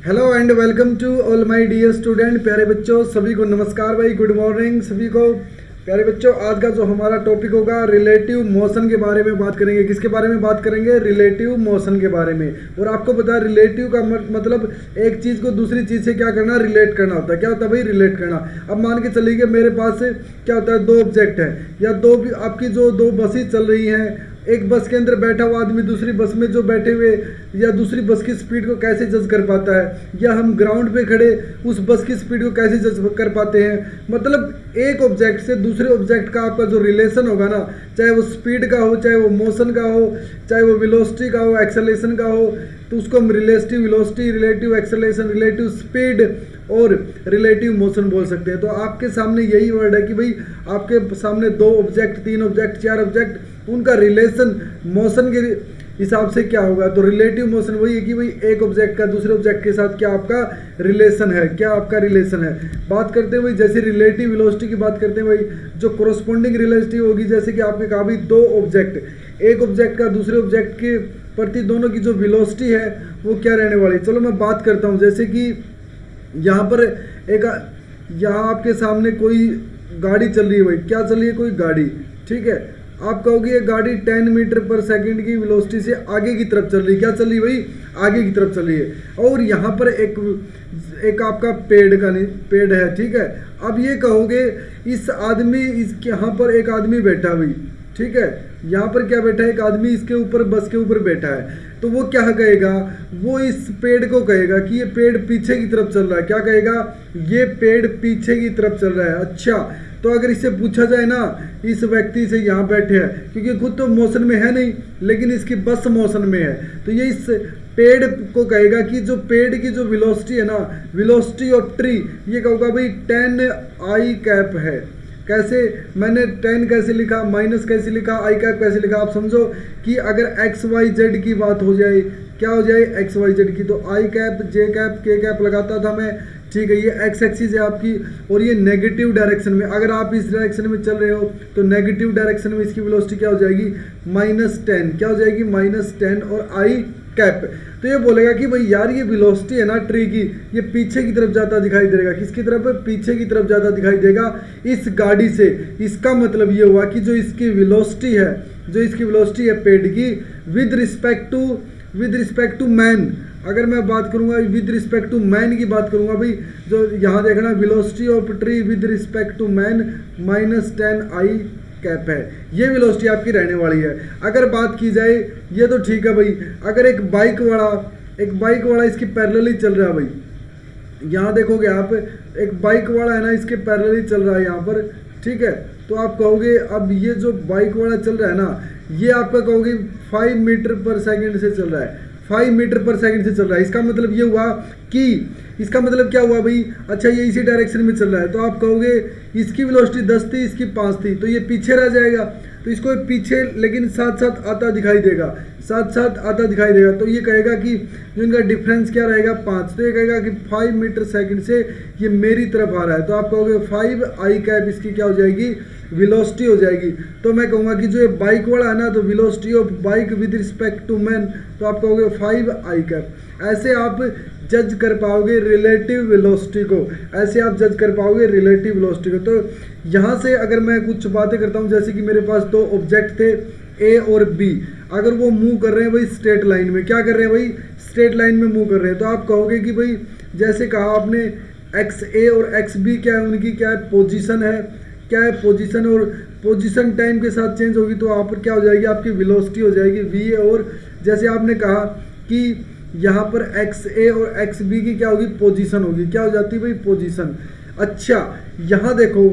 Hello and welcome to all my dear student. प्यारे बच्चों सभी को नमस्कार भाई, गुड मॉर्निंग सभी को। प्यारे बच्चों आज का जो हमारा टॉपिक होगा रिलेटिव मोशन के बारे में बात करेंगे। किसके बारे में बात करेंगे? रिलेटिव मोशन के बारे में। और आपको पता है रिलेटिव का मतलब एक चीज़ को दूसरी चीज़ से क्या करना, रिलेट करना होता है। क्या होता है भाई? रिलेट करना। अब मान के चलिए कि मेरे पास क्या होता है, दो ऑब्जेक्ट है या आपकी जो दो बसें चल रही हैं, एक बस के अंदर बैठा हुआ आदमी दूसरी बस में जो बैठे हुए या दूसरी बस की स्पीड को कैसे जज कर पाता है, या हम ग्राउंड पे खड़े उस बस की स्पीड को कैसे जज कर पाते हैं। मतलब एक ऑब्जेक्ट से दूसरे ऑब्जेक्ट का आपका जो रिलेशन होगा ना, चाहे वो स्पीड का हो, चाहे वो मोशन का हो, चाहे वो वेलोसिटी का हो, एक्सेलरेशन का हो, तो उसको हम relative velocity, relative acceleration, relative speed और रिलेटिव मोशन बोल सकते हैं। तो आपके सामने यही वर्ड है कि भाई आपके सामने दो ऑब्जेक्ट, तीन ऑब्जेक्ट, चार ऑब्जेक्ट, उनका रिलेशन मोशन के हिसाब से क्या होगा। तो रिलेटिव मोशन वही है कि भाई एक ऑब्जेक्ट का दूसरे ऑब्जेक्ट के साथ क्या आपका रिलेशन है, क्या आपका रिलेशन है। बात करते हैं भाई जैसे रिलेटिव वेलोसिटी की बात करते हैं भाई, जो कोरोस्पोंडिंग वेलोसिटी होगी, जैसे कि आपने कहा भाई दो ऑब्जेक्ट, एक ऑब्जेक्ट का दूसरे ऑब्जेक्ट के प्रति दोनों की जो वेलोसिटी है वो क्या रहने वाली। चलो मैं बात करता हूँ, जैसे कि यहाँ पर यहाँ आपके सामने कोई गाड़ी चल रही है भाई, क्या चल रही है, कोई गाड़ी, ठीक है। आप कहोगे ये गाड़ी 10 मीटर पर सेकंड की वेलोसिटी से आगे की तरफ चल रही है। क्या चल रही है भाई? आगे की तरफ चल रही है। और यहाँ पर एक आपका पेड़ है, ठीक है। अब ये कहोगे इस यहाँ पर एक आदमी बैठा भाई, ठीक है। यहाँ पर क्या बैठा है, एक आदमी इसके ऊपर, बस के ऊपर बैठा है। तो वो क्या कहेगा, वो इस पेड़ को कहेगा कि ये पेड़ पीछे की तरफ चल रहा है। क्या कहेगा? ये पेड़ पीछे की तरफ चल रहा है। अच्छा, तो अगर इससे पूछा जाए ना, इस व्यक्ति से यहाँ बैठे हैं, क्योंकि खुद तो मोशन में है नहीं, लेकिन इसकी बस मोशन में है, तो ये इस पेड़ को कहेगा कि जो पेड़ की जो वेलोसिटी है ना, वेलोसिटी ऑफ ट्री, ये कहूँगा भाई 10 आई कैप है। कैसे मैंने 10 कैसे लिखा, माइनस कैसे लिखा, आई कैप कैसे लिखा। आप समझो कि अगर एक्स वाई जेड की बात हो जाए, क्या हो जाए, एक्स वाई जेड की, तो आई कैप, जे कैप, के कैप लगाता था मैं, ठीक है। ये एक्स एक्सिस है आपकी और ये नेगेटिव डायरेक्शन में, अगर आप इस डायरेक्शन में चल रहे हो तो नेगेटिव डायरेक्शन में इसकी वेलोसिटी क्या हो जाएगी, -10। क्या हो जाएगी? -10 और आई कैप। तो ये बोलेगा कि भाई यार ये वेलोसिटी है ना ट्री की, ये पीछे की तरफ जाता दिखाई देगा। किसकी तरफ? पीछे की तरफ जाता दिखाई देगा इस गाड़ी से। इसका मतलब ये हुआ कि जो इसकी वेलोसिटी है पेड़ की विद रिस्पेक्ट टू मैन, अगर मैं बात करूंगा विद रिस्पेक्ट टू मैन की बात करूंगा भाई, जो यहाँ देखना velocity of tree with respect to man -10 I cap है। ये वेलोसिटी आपकी रहने वाली है। अगर बात की जाए, ये तो ठीक है भाई, अगर एक बाइक वाला इसकी पैरेलली चल रहा है भाई, यहाँ देखोगे आप, एक बाइक वाला है ना, इसके पैरेलली चल रहा है यहाँ पर, ठीक है। तो आप कहोगे अब ये जो बाइक वाला चल रहा है ना, ये आपका कहोगे 5 मीटर पर सेकेंड से चल रहा है, 5 मीटर पर सेकंड से चल रहा है। इसका मतलब ये हुआ कि, इसका मतलब क्या हुआ भाई, अच्छा ये इसी डायरेक्शन में चल रहा है, तो आप कहोगे इसकी वेलोसिटी 10 थी, इसकी 5 थी, तो ये पीछे रह जाएगा। तो इसको पीछे लेकिन साथ साथ आता दिखाई देगा, तो ये कहेगा कि जो इनका डिफरेंस क्या रहेगा, 5। तो ये कहेगा कि 5 मीटर सेकंड से ये मेरी तरफ आ रहा है। तो आप कहोगे 5 आई कैप इसकी क्या हो जाएगी, वेलोसिटी हो जाएगी। तो मैं कहूँगा कि जो ये बाइक वाला है ना, तो velocity of bike with respect to man, तो आप कहोगे 5 आई कैप। ऐसे आप जज कर पाओगे रिलेटिव वेलोसिटी को, तो यहाँ से अगर मैं कुछ बातें करता हूँ, जैसे कि मेरे पास दो ऑब्जेक्ट थे ए और बी, अगर वो मूव कर रहे हैं भाई स्ट्रेट लाइन में, क्या कर रहे हैं भाई, स्ट्रेट लाइन में मूव कर रहे हैं, तो आप कहोगे कि भाई जैसे कहा आपने एक्स ए और एक्स बी क्या है, उनकी क्या है, पोजीशन है, क्या है, पोजीशन, और पोजीशन टाइम के साथ चेंज होगी, तो वहाँ पर क्या हो जाएगी, आपकी वेलोसिटी हो जाएगी वी। और जैसे आपने कहा कि यहाँ पर एक्स ए और एक्स बी की क्या होगी, पोजीशन होगी, क्या हो जाती है भाई, पोजीशन। अच्छा, यहाँ देखो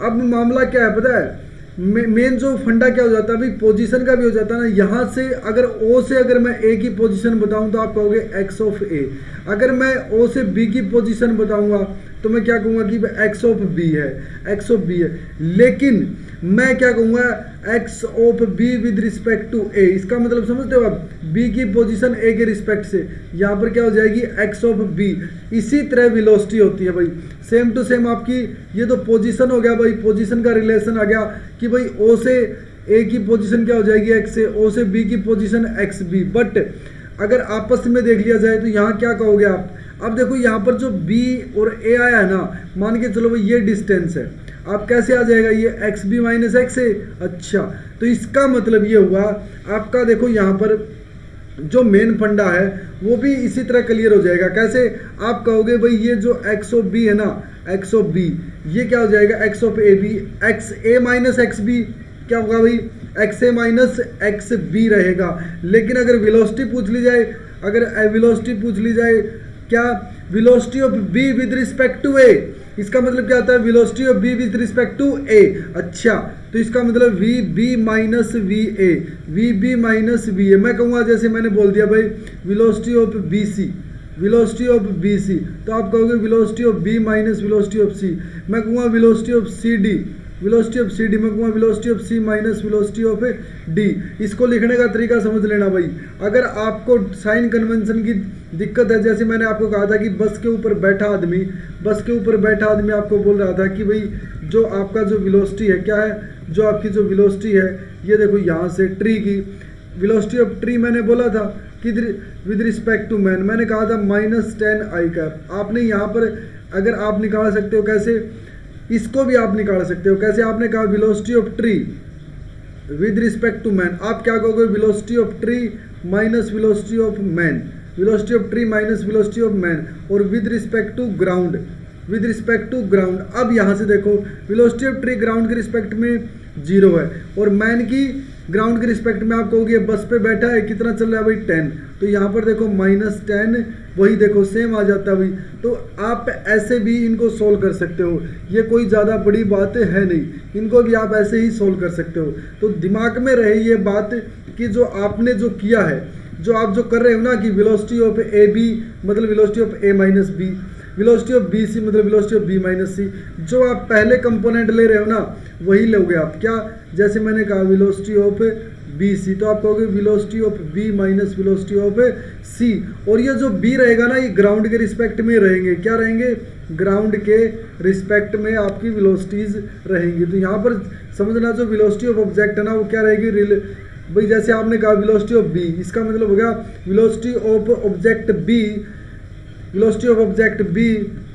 अब मामला क्या है पता है, मेन जो फंडा क्या हो जाता है भाई, पोजीशन का भी हो जाता है ना। यहाँ से अगर ओ से अगर मैं ए की पोजीशन बताऊँ तो आप कहोगे एक्स ऑफ ए, अगर मैं ओ से बी की पोजीशन बताऊँगा तो मैं क्या कहूँगा कि एक्स ऑफ बी है, लेकिन मैं क्या कहूँगा, X of B with respect to A. इसका मतलब समझते हो आप, बी की पोजीशन ए के रिस्पेक्ट से, यहाँ पर क्या हो जाएगी, एक्स ऑफ बी। इसी तरह वेलोसिटी होती है भाई, सेम टू सेम आपकी। ये तो पोजीशन हो गया भाई, पोजीशन का रिलेशन आ गया कि भाई ओ से ए की पोजीशन क्या हो जाएगी, एक्स से, ओ से बी की पोजीशन एक्स बी। बट अगर आपस में देख लिया जाए तो यहाँ क्या कहोगे अब देखो यहाँ पर जो b और a आया है ना, मान के चलो भाई ये डिस्टेंस है, आप कैसे आ जाएगा ये एक्स बी माइनस एक्स है। अच्छा, तो इसका मतलब ये हुआ आपका, देखो यहाँ पर जो मेन फंडा है वो भी इसी तरह क्लियर हो जाएगा। कैसे, आप कहोगे भाई ये जो एक्स ऑफ बी है ना, एक्स ऑफ बी, ये क्या हो जाएगा X of A B, X A minus X B क्या होगा भाई, X A minus X B रहेगा। लेकिन अगर वेलोसिटी पूछ ली जाए, अगर वेलोसिटी पूछ ली जाए, क्या velocity of B with respect to A, इसका मतलब क्या होता है velocity of B with respect to A. अच्छा, तो इसका मतलब V B minus V A, V B minus V A. मैं कहूँगा जैसे मैंने बोल दिया भाई velocity of B C, velocity of B C, तो आप कहोगे velocity of B minus velocity of C. मैं कहूँगा velocity of C D, velocity of C D, मैं कहूँगा velocity of C minus velocity of D. इसको लिखने का तरीका समझ लेना भाई। अगर आपको साइन कन्वेंशन की दिक्कत है, जैसे मैंने आपको कहा था कि बस के ऊपर बैठा आदमी, बस के ऊपर बैठा आदमी आपको बोल रहा था कि भाई जो आपका जो वेलोसिटी है क्या है, जो आपकी जो वेलोसिटी है, ये देखो यहाँ से ट्री की वेलोसिटी ऑफ ट्री मैंने बोला था कि विद रिस्पेक्ट टू मैन, मैंने कहा था -10 आई कैप। आपने यहाँ पर अगर आप निकाल सकते हो कैसे, इसको भी आप निकाल सकते हो कैसे, आपने कहा velocity of tree with respect to man, आप क्या कहोगे velocity of tree minus velocity of man, velocity of tree minus velocity of man, और with respect to ground, with respect to ground. अब यहाँ से देखो वेलोसिटी ऑफ ट्री ग्राउंड के respect में 0 है, और मैन की ग्राउंड के रिस्पेक्ट में आप कहोगे बस पे बैठा है, कितना चल रहा है भाई 10, तो यहाँ पर देखो -10, वही देखो सेम आ जाता है भाई। तो आप ऐसे भी इनको सोल्व कर सकते हो, ये कोई ज़्यादा बड़ी बात है नहीं, इनको भी आप ऐसे ही सोल्व कर सकते हो। तो दिमाग में रहे ये बात कि जो आपने जो किया है, जो आप जो कर रहे हो ना कि वेलोसिटी ऑफ ए बी मतलब velocity of A minus B, velocity of B C मतलब velocity of B minus C, जो आप पहले कंपोनेंट ले रहे हो ना वही लोगे आप। क्या, जैसे मैंने कहा वेलोसिटी ऑफ बी सी, तो आप कहोगे velocity of B minus velocity of C, और ये जो बी रहेगा ना ये ग्राउंड के रिस्पेक्ट में रहेंगे, क्या रहेंगे, ग्राउंड के रिस्पेक्ट में आपकी वेलोसिटीज रहेंगी। तो यहाँ पर समझना जो वेलोसिटी ऑफ ऑब्जेक्ट है ना वो क्या रहेगी भाई, जैसे आपने कहा वेलोसिटी ऑफ बी, इसका मतलब हो गया velocity of object B, velocity of object B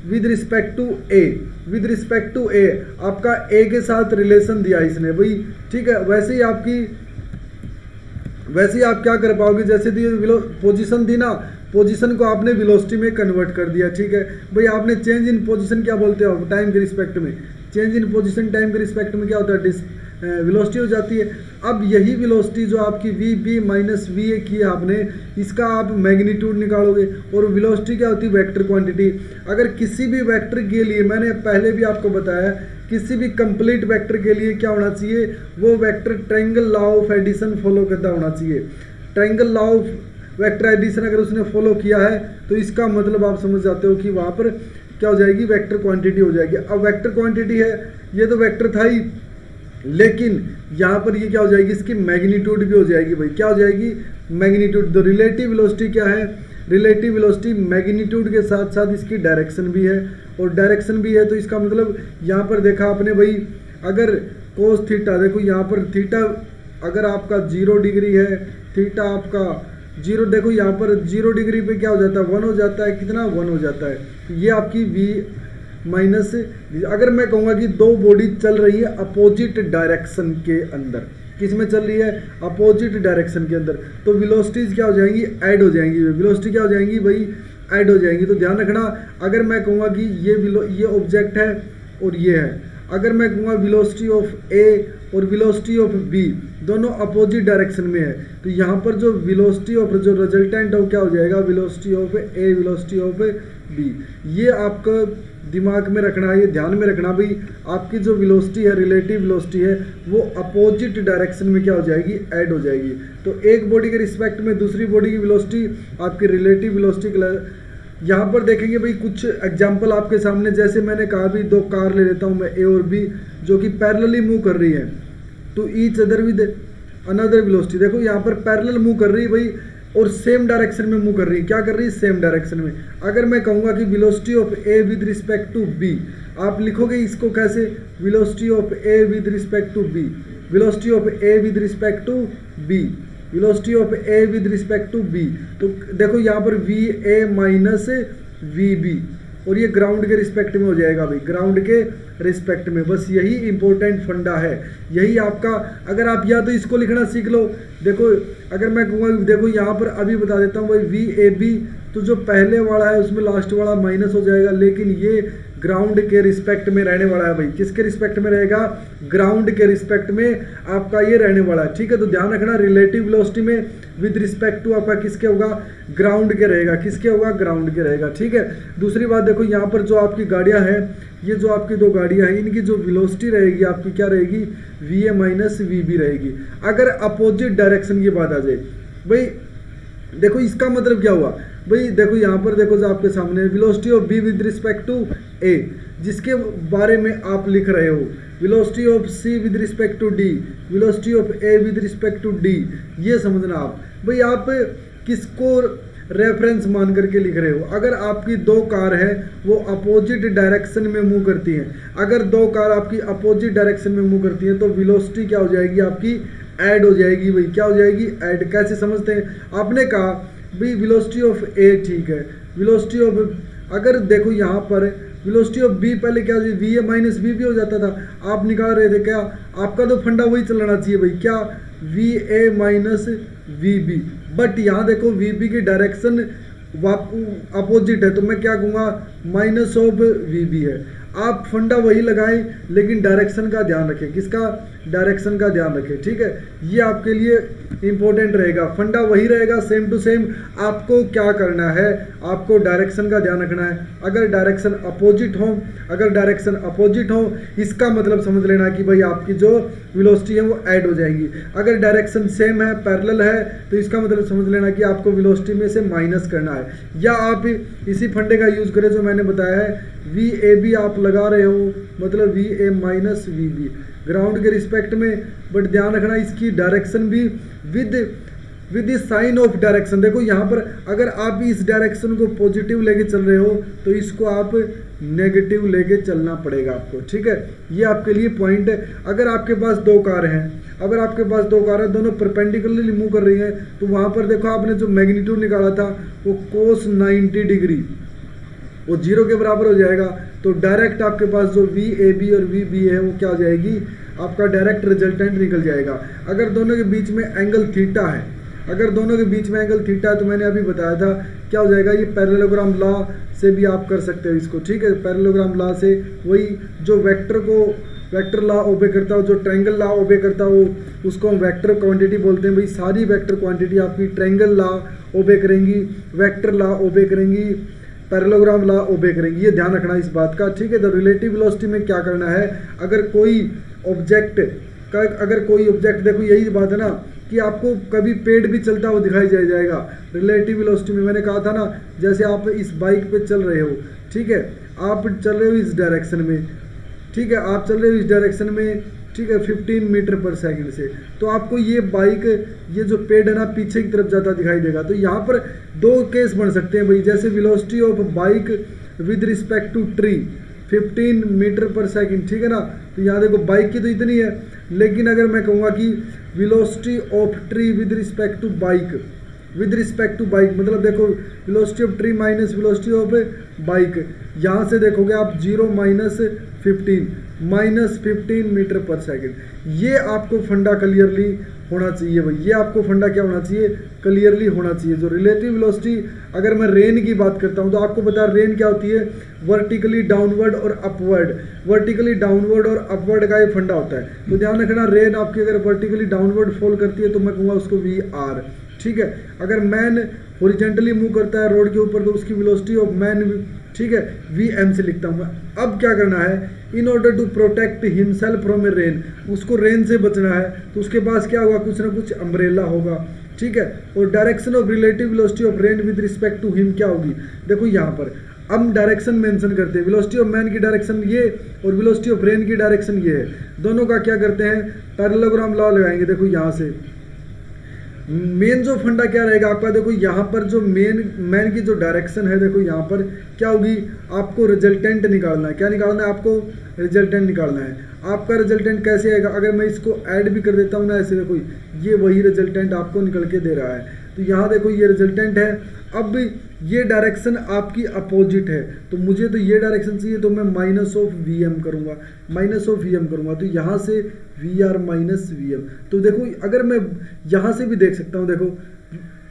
with respect to A, with respect to A, आपका ए के साथ रिलेशन दिया इसने भाई, ठीक है। वैसे ही आप क्या कर पाओगे, जैसे दी पोजीशन थी ना, पोजीशन को आपने वेलोसिटी में कन्वर्ट कर दिया, ठीक है भाई। आपने चेंज इन पोजीशन क्या बोलते हो टाइम के रिस्पेक्ट में, चेंज इन पोजीशन टाइम के रिस्पेक्ट में क्या होता है वेलोसिटी हो जाती है। अब यही वेलोसिटी जो आपकी V B minus V A की है आपने, इसका आप मैग्नीट्यूड निकालोगे, और वेलोसिटी क्या होती है वेक्टर क्वांटिटी। अगर किसी भी वेक्टर के लिए, मैंने पहले भी आपको बताया, किसी भी कंप्लीट वेक्टर के लिए क्या होना चाहिए, वो vector triangle law of addition follow करता होना चाहिए। Triangle law of vector addition अगर उसने फॉलो किया है तो इसका मतलब आप समझ जाते हो कि वहाँ पर क्या हो जाएगी, वेक्टर क्वांटिटी हो जाएगी। अब वेक्टर क्वांटिटी है, ये तो वेक्टर था ही, लेकिन यहाँ पर ये क्या हो जाएगी, इसकी मैग्नीट्यूड भी हो जाएगी भाई। क्या हो जाएगी, मैग्नीट्यूड। तो रिलेटिव वेलोसिटी क्या है, रिलेटिव वेलोसिटी मैग्नीट्यूड के साथ साथ इसकी डायरेक्शन भी है, और डायरेक्शन भी है तो इसका मतलब यहाँ पर देखा आपने भाई, अगर कोस थीटा, देखो यहाँ पर थीटा अगर आपका 0 डिग्री है, थीटा आपका 0, देखो यहाँ पर 0 डिग्री पे क्या हो जाता है 1 हो जाता है, कितना 1 हो जाता है। ये आपकी v माइनस, अगर मैं कहूँगा कि दो बॉडी चल रही है अपोजिट डायरेक्शन के अंदर, किस में चल रही है, अपोजिट डायरेक्शन के अंदर, तो वेलोसिटीज क्या हो जाएंगी, ऐड हो जाएंगी। वेलोसिटी क्या हो जाएंगी भाई, ऐड हो जाएंगी। तो ध्यान रखना, अगर मैं कहूँगा कि ये ऑब्जेक्ट है और ये है, अगर मैं कहूँगा वेलोसिटी ऑफ ए और वेलोसिटी ऑफ बी दोनों अपोजिट डायरेक्शन में है, तो यहाँ पर जो वेलोसिटी ऑफ जो रिजल्टेंट है वो क्या हो जाएगा, velocity of A velocity of B. ये आपका दिमाग में रखना है, ये ध्यान में रखना भाई, आपकी जो वेलोसिटी है, रिलेटिव वेलोसिटी है, वो अपोजिट डायरेक्शन में क्या हो जाएगी, ऐड हो जाएगी। तो एक बॉडी के रिस्पेक्ट में दूसरी बॉडी की वेलोसिटी आपकी रिलेटिव वेलोसिटी। यहाँ पर देखेंगे भाई कुछ एग्जाम्पल आपके सामने, जैसे मैंने कहा भी दो कार ले लेता हूँ मैं, ए और बी, जो कि पैरेलली मूव कर रही है to each other with another velocity. देखो यहाँ पर पैरेलल मूव कर रही है भाई, और सेम डायरेक्शन में मूव कर रही है। क्या कर रही है, सेम डायरेक्शन में। अगर मैं कहूँगा कि velocity of A with respect to B, आप लिखोगे इसको कैसे, velocity of A with respect to B, velocity of A with respect to B, velocity of A with respect to B. तो देखो यहाँ पर V A minus V B, और ये ग्राउंड के रिस्पेक्ट में हो जाएगा भाई, ग्राउंड के रिस्पेक्ट में। बस यही इंपॉर्टेंट फंडा है, यही आपका। अगर आप या तो इसको लिखना सीख लो, देखो अगर मैं कहूँगा, देखो यहाँ पर अभी बता देता हूँ भाई, वी ए बी, तो जो पहले वाला है उसमें लास्ट वाला माइनस हो जाएगा, लेकिन ये ग्राउंड के रिस्पेक्ट में रहने वाला है भाई। किसके रिस्पेक्ट में रहेगा? ग्राउंड के रिस्पेक्ट में आपका ये रहने वाला है, ठीक है। तो ध्यान रखना, रिलेटिव वेलोसिटी में विद रिस्पेक्ट टू आपका किसके होगा? ग्राउंड के रहेगा। किसके होगा? ग्राउंड के रहेगा, ठीक है। दूसरी बात देखो, यहाँ पर जो आपकी गाड़ियाँ हैं, ये जो आपकी दो गाड़ियाँ हैं, इनकी जो वेलोसिटी रहेगी आपकी क्या रहेगी? V A minus V B रहेगी। अगर अपोजिट डायरेक्शन की बात आ जाए भाई, देखो इसका मतलब क्या हुआ भाई, देखो यहाँ पर देखो जो आपके सामने velocity of B with respect to A, जिसके बारे में आप लिख रहे हो, velocity of C with respect to D, velocity of A with respect to D, ये समझना आप भाई। आप किसको रेफरेंस मान करके लिख रहे हो? अगर आपकी दो कार है वो अपोजिट डायरेक्शन में मूव करती हैं, अगर दो कार आपकी अपोजिट डायरेक्शन में मूव करती हैं, तो वेलोसिटी क्या हो जाएगी? आपकी ऐड हो जाएगी भाई। क्या हो जाएगी? ऐड। कैसे समझते हैं? आपने कहा भाई वेलोसिटी ऑफ ए, ठीक है, वेलोसिटी ऑफ, अगर देखो यहाँ पर वेलोसिटी ऑफ बी पहले क्या होती है? V A minus V B हो जाता था। आप निकाल रहे थे क्या? आपका तो फंडा वही चलना चाहिए भाई, क्या? V A minus V B. But यहाँ देखो वी बी की डायरेक्शन अपोजिट है, तो मैं क्या कहूँगा? माइनस ऑफ वी बी है। आप फंडा वही लगाएं, लेकिन डायरेक्शन का ध्यान रखें। किसका? डायरेक्शन का ध्यान रखें, ठीक है। ये आपके लिए इंपॉर्टेंट रहेगा, फंडा वही रहेगा सेम टू सेम। आपको क्या करना है? आपको डायरेक्शन का ध्यान रखना है। अगर डायरेक्शन अपोजिट हो, अगर डायरेक्शन अपोजिट हो, इसका मतलब समझ लेना कि भाई आपकी जो वेलोसिटी है वो ऐड हो जाएगी। अगर डायरेक्शन सेम है, पैरेलल है, तो इसका मतलब समझ लेना कि आपको वेलोसिटी में से माइनस करना है। या आप इसी फंडे का यूज़ करें जो मैंने बताया है, वी ए बी आप लगा रहे हो, मतलब V A minus V B ground के रिस्पेक्ट में। बट ध्यान रखना इसकी डायरेक्शन भी with the sign of direction. देखो यहाँ पर अगर आप इस डायरेक्शन को पॉजिटिव लेके चल रहे हो, तो इसको आप नेगेटिव लेके चलना पड़ेगा आपको, ठीक है। ये आपके लिए पॉइंट है। अगर आपके पास दो कार हैं, अगर आपके पास दो कार हैं, दोनों परपेंडिकुलरली मूव कर रही हैं, तो वहाँ पर देखो आपने जो मैग्नीट्यूड निकाला था वो कोस 90 डिग्री, वो 0 के बराबर हो जाएगा। तो डायरेक्ट आपके पास जो वी ए बी और वी बी है वो क्या हो जाएगी? आपका डायरेक्ट रिजल्टेंट निकल जाएगा। अगर दोनों के बीच में एंगल थीटा है, अगर दोनों के बीच में एंगल थीटा है, तो मैंने अभी बताया था क्या हो जाएगा? ये पैरेललोग्राम लॉ से भी आप कर सकते हो इसको, ठीक है। पैरेललोग्राम लॉ से वही जो वेक्टर लॉ ओबे करता हो, जो ट्रायंगल लॉ ओबे करता हो, उसको हम वेक्टर क्वांटिटी बोलते हैं भाई। सारी वेक्टर क्वांटिटी आपकी ट्रायंगल लॉ ओबे करेंगी, वेक्टर लॉ ओबे करेंगी, पैरेललोग्राम लॉ ओबे करेंगी। ये ध्यान रखना इस बात का, ठीक है। तो रिलेटिव वेलोसिटी में क्या करना है? अगर कोई ऑब्जेक्ट देखो यही बात है ना कि आपको कभी पेड़ भी चलता हुआ दिखाई जाएगा रिलेटिव वेलोसिटी में। मैंने कहा था ना, जैसे आप इस बाइक पे चल रहे हो, ठीक है, आप चल रहे हो इस डायरेक्शन में, ठीक है, आप चल रहे हो इस डायरेक्शन में, ठीक है, 15 मीटर पर सेकंड से, तो आपको ये बाइक, ये जो पेड़ है ना, पीछे की तरफ जाता दिखाई देगा। तो यहाँ पर दो केस बन सकते हैं भाई, जैसे velocity of bike with respect to tree 15 metre per second, ठीक है ना। तो यहाँ देखो बाइक की तो इतनी है, लेकिन अगर मैं कहूँगा कि velocity of tree with respect to bike, मतलब देखो velocity of tree minus velocity of bike, यहाँ से देखोगे आप 0 माइनस 15 मीटर पर सेकंड। ये आपको फंडा क्लियरली होना चाहिए भाई, ये आपको फंडा क्या होना चाहिए? क्लियरली होना चाहिए। जो रिलेटिव वेलोसिटी, अगर मैं रेन की बात करता हूँ तो आपको पता है रेन क्या होती है? वर्टिकली डाउनवर्ड और अपवर्ड, वर्टिकली डाउनवर्ड और अपवर्ड का ये फंडा होता है। तो ध्यान रखना, रेन आपकी अगर वर्टिकली डाउनवर्ड फॉल करती है तो मैं कहूँगा उसको वी आर, ठीक है। अगर मैन हॉरिजॉन्टली मूव करता है रोड के ऊपर तो उसकी वेलोसिटी ऑफ मैन, ठीक है, वी एम से लिखता हूँ मैं। अब क्या करना है? In order to protect himself from a rain, उसको रेन से बचना है, तो उसके पास क्या होगा? कुछ ना कुछ अम्ब्रेला होगा, ठीक है। और direction of relative velocity of rain with respect to him क्या होगी? देखो यहाँ पर हम डायरेक्शन मेंशन करते हैं, वेलोसिटी ऑफ मैन की डायरेक्शन ये और वेलोसिटी ऑफ रेन की डायरेक्शन ये है। दोनों का क्या करते हैं? पैरेललोग्राम लॉ लगाएंगे। देखो यहाँ से मेन जो फंडा क्या रहेगा आपका? देखो यहाँ पर जो मैन की जो डायरेक्शन है, देखो यहाँ पर क्या होगी? आपको रिजल्टेंट निकालना है। क्या निकालना है आपको? रिजल्टेंट निकालना है। आपका रिजल्टेंट कैसे आएगा? अगर मैं इसको ऐड भी कर देता हूँ ना, ऐसे देखो ये वही रिजल्टेंट आपको निकल के दे रहा है। तो यहाँ देखो ये रिजल्टेंट है। अब ये डायरेक्शन आपकी अपोजिट है, तो मुझे तो ये डायरेक्शन चाहिए, तो मैं माइनस ऑफ वी एम करूँगा, माइनस ऑफ वी एम करूँगा, तो यहाँ से V R minus V M. तो देखो अगर मैं यहाँ से भी देख सकता हूँ, देखो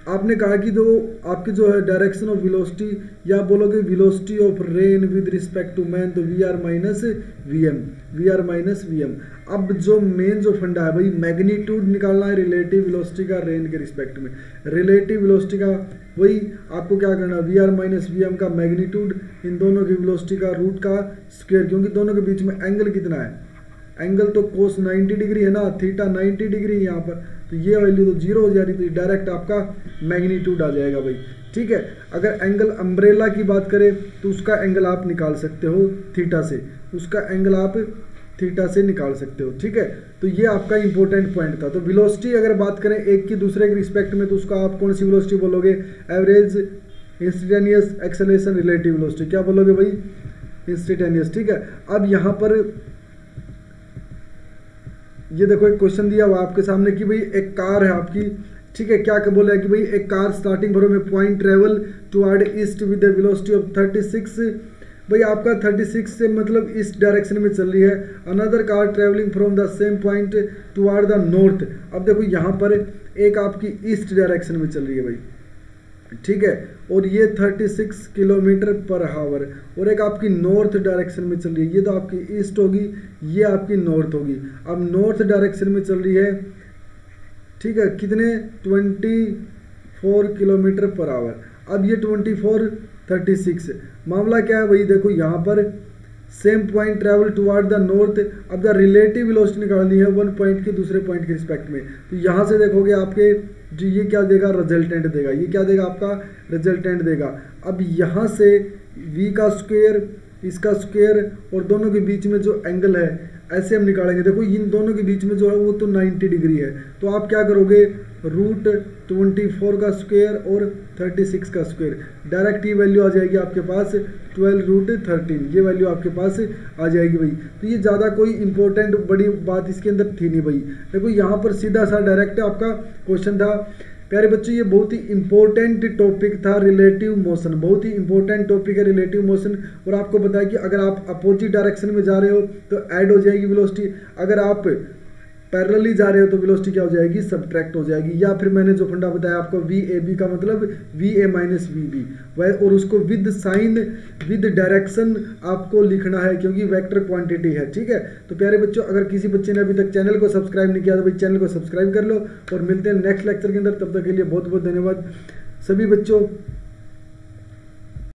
आपने कहा कि जो आपकी जो है डायरेक्शन ऑफ वेलोसिटी, या बोलोगे velocity of rain with respect to man, तो V R minus V M, V R minus V M. अब जो मेन जो फंडा है भाई, मैग्नीट्यूड निकालना है रिलेटिव वेलोसिटी का रेन के रिस्पेक्ट में। रिलेटिव वेलोसिटी का वही आपको क्या करना है, V R minus V M का मैग्नीट्यूड इन दोनों की वेलोसिटी का रूट का स्क्वायर, क्योंकि दोनों के बीच में एंगल कितना है, एंगल तो कोस 90 डिग्री है ना, थीटा 90 डिग्री है यहाँ पर, तो ये वैल्यू तो जीरो हो जा रही, तो डायरेक्ट आपका मैग्नीट्यूड आ जाएगा भाई। ठीक है, अगर एंगल अम्ब्रेला की बात करें तो उसका एंगल आप निकाल सकते हो थीटा से, उसका एंगल आप थीटा से निकाल सकते हो। ठीक है, तो ये आपका इंपॉर्टेंट पॉइंट था। तो वेलोसिटी अगर बात करें एक की दूसरे के रिस्पेक्ट में, तो उसका आप कौन सी वेलोसिटी बोलोगे, average instantaneous acceleration relative velocity, क्या बोलोगे भाई, इंस्टेंटेनियस। ठीक है, अब यहाँ पर ये देखो एक क्वेश्चन दिया हुआ आपके सामने कि भाई एक कार है आपकी, ठीक है, क्या बोला है कि भाई एक car starting from A point travel toward east with the velocity of 36, भाई आपका 36 से मतलब इस डायरेक्शन में चल रही है। Another car travelling from the same point toward the north, अब देखो यहाँ पर एक आपकी ईस्ट डायरेक्शन में चल रही है भाई, ठीक है, और ये 36 किलोमीटर पर हावर, और एक आपकी नॉर्थ डायरेक्शन में चल रही है, ये तो आपकी ईस्ट होगी, ये आपकी नॉर्थ होगी। अब नॉर्थ डायरेक्शन में चल रही है, ठीक है, कितने 24 किलोमीटर पर आवर। अब ये 24 36 मामला क्या है भाई, देखो यहाँ पर same point travel toward the north. अब द रिलेटिव वेलोसिटी निकालनी है वन पॉइंट की दूसरे पॉइंट के रिस्पेक्ट में, तो यहाँ से देखोगे आपके जो ये क्या देगा, रिजल्टेंट देगा, ये क्या देगा आपका रिजल्टेंट देगा। अब यहाँ से v का स्क्वायर, इसका स्क्वायर, और दोनों के बीच में जो एंगल है ऐसे हम निकालेंगे। देखो इन दोनों के बीच में जो है वो तो 90 डिग्री है, तो आप क्या करोगे, रूट 24 का स्क्वायर और 36 का स्क्वायर, डायरेक्ट ये वैल्यू आ जाएगी आपके पास 12 रूट 13, ये वैल्यू आपके पास आ जाएगी भाई। तो ये ज़्यादा कोई इंपॉर्टेंट बड़ी बात इसके अंदर थी नहीं भाई। देखो यहाँ पर सीधा सा डायरेक्ट आपका क्वेश्चन था। प्यारे बच्चों, ये बहुत ही इंपॉर्टेंट टॉपिक था रिलेटिव मोशन, बहुत ही इंपॉर्टेंट टॉपिक है रिलेटिव मोशन। और आपको बताया कि अगर आप अपोजिट डायरेक्शन में जा रहे हो तो ऐड हो जाएगी वेलोसिटी, अगर आप पैरेलली जा रहे हो तो वेलोसिटी क्या हो जाएगी, सब्ट्रैक्ट हो जाएगी। या फिर मैंने जो फंडा बताया आपको वी ए बी का मतलब V A minus V B, और उसको विद साइन विद डायरेक्शन आपको लिखना है, क्योंकि वेक्टर क्वांटिटी है। ठीक है, तो प्यारे बच्चों, अगर किसी बच्चे ने अभी तक चैनल को सब्सक्राइब नहीं किया तो भाई चैनल को सब्सक्राइब कर लो, और मिलते हैं नेक्स्ट लेक्चर के अंदर। तब तक के लिए बहुत बहुत धन्यवाद सभी बच्चों।